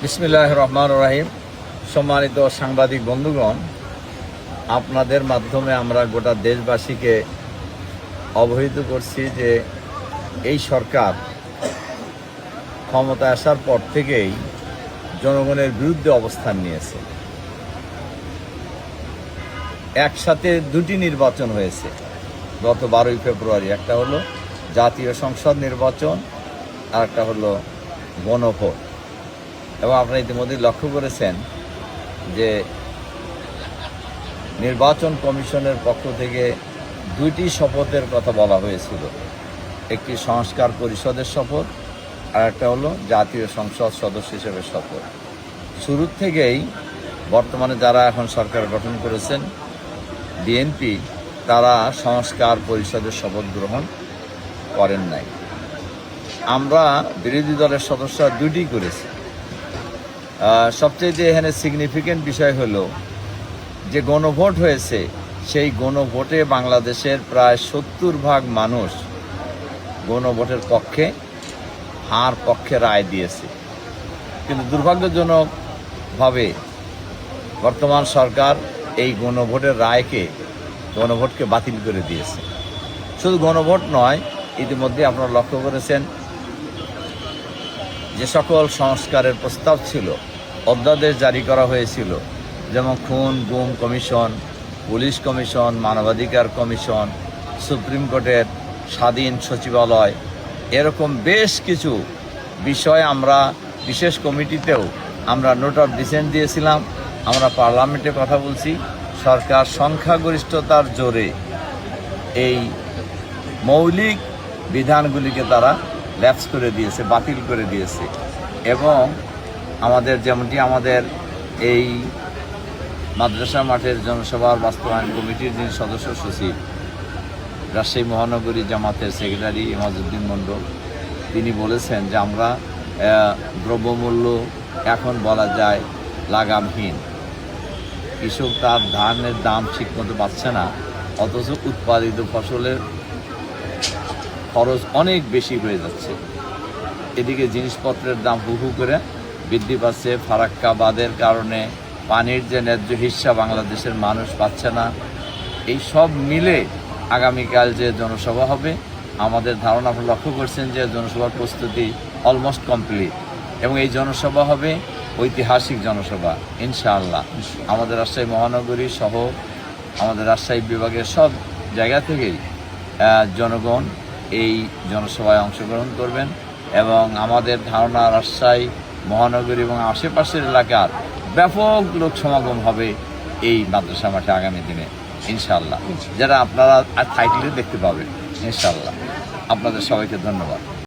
বিসমিল্লাহির রহমানির রহিম। সম্মানিত সাংবাদিক বন্ধুগণ, আপনাদের মাধ্যমে আমরা গোটা দেশবাসীকে অবহিত করছি যে এই সরকার ক্ষমতায় আসার পর থেকেই জনগণের বিরুদ্ধে অবস্থান নিয়েছে। একসাথে দুটি নির্বাচন হয়েছে গত 12ই ফেব্রুয়ারি। একটা হলো জাতীয় সংসদ নির্বাচন আর একটা হলো গণভোট। এবং আপনারা ইতিমধ্যে লক্ষ্য করেছেন যে নির্বাচন কমিশনের পক্ষ থেকে দুইটি শপথের কথা বলা হয়েছিল। একটি সংস্কার পরিষদের শপথ আর একটা হলো জাতীয় সংসদ সদস্য হিসেবে শপথ। শুরুর থেকেই বর্তমানে যারা এখন সরকার গঠন করেছেন বিএনপি, তারা সংস্কার পরিষদের শপথ গ্রহণ করেন নাই। আমরা বিরোধী দলের সদস্যরা দুইটি করেছি। সবচেয়ে এখানে সিগনিফিকেন্ট বিষয় হলো যে গণভোট হয়েছে, সেই গণভোটে বাংলাদেশের প্রায় 70% মানুষ গণভোটের পক্ষে রায় দিয়েছে। কিন্তু দুর্ভাগ্যজনকভাবে বর্তমান সরকার এই গণভোটকে বাতিল করে দিয়েছে। শুধু গণভোট নয়, ইতিমধ্যে আপনারা লক্ষ্য করেছেন যে সকল সংস্কারের প্রস্তাব ছিল, অধ্যাদেশ জারি করা হয়েছিল, যেমন খুন গুম কমিশন, পুলিশ কমিশন, মানবাধিকার কমিশন, সুপ্রিম কোর্টের স্বাধীন সচিবালয়, এরকম বেশ কিছু বিষয় আমরা বিশেষ কমিটিতেও আমরা নোট অফ ডিসেন্ট দিয়েছিলাম। আমরা পার্লামেন্টে কথা বলছি। সরকার সংখ্যাগরিষ্ঠতার জোরে এই মৌলিক বিধানগুলিকে তারা ল্যাপস করে দিয়েছে, বাতিল করে দিয়েছে। এবং যেমনটি আমাদের এই মাদ্রাসা মাঠের জনসভার বাস্তবায়ন কমিটির যিনি সদস্য সচিব, রাজশাহী মহানগরী জামাতের সেক্রেটারি ইমাজউদ্দিন মণ্ডল, তিনি বলেছেন যে আমরা দ্রব্যমূল্য এখন বলা যায় লাগামহীন। কৃষক তার ধানের দাম ঠিকমতো পাচ্ছে না, অথচ উৎপাদিত ফসলের খরচ অনেক বেশি হয়ে যাচ্ছে। এদিকে জিনিসপত্রের দাম হু করে বৃদ্ধি পাচ্ছে। ফারাক্কাবাদের কারণে পানির যে ন্যায্য হিস্সা বাংলাদেশের মানুষ পাচ্ছে না। এই সব মিলে আগামীকাল যে জনসভা হবে, আমাদের ধারণা আপনি লক্ষ্য করছেন যে জনসভার প্রস্তুতি অলমোস্ট কমপ্লিট। এবং এই জনসভা হবে ঐতিহাসিক জনসভা ইনশাআল্লাহ। আমাদের রাজশাহী মহানগরী সহ আমাদের রাজশাহী বিভাগের সব জায়গা থেকেই জনগণ এই জনসভায় অংশগ্রহণ করবেন। এবং আমাদের ধারণা রাজশাহী মহানগরী এবং আশেপাশের এলাকার ব্যাপক লোক সমাগম হবে এই মাদ্রাসা মাঠে আগামী দিনে ইনশাআল্লাহ, যারা আপনারা থাকলে দেখতে পাবেন ইনশাআল্লাহ। আপনাদের সবাইকে ধন্যবাদ।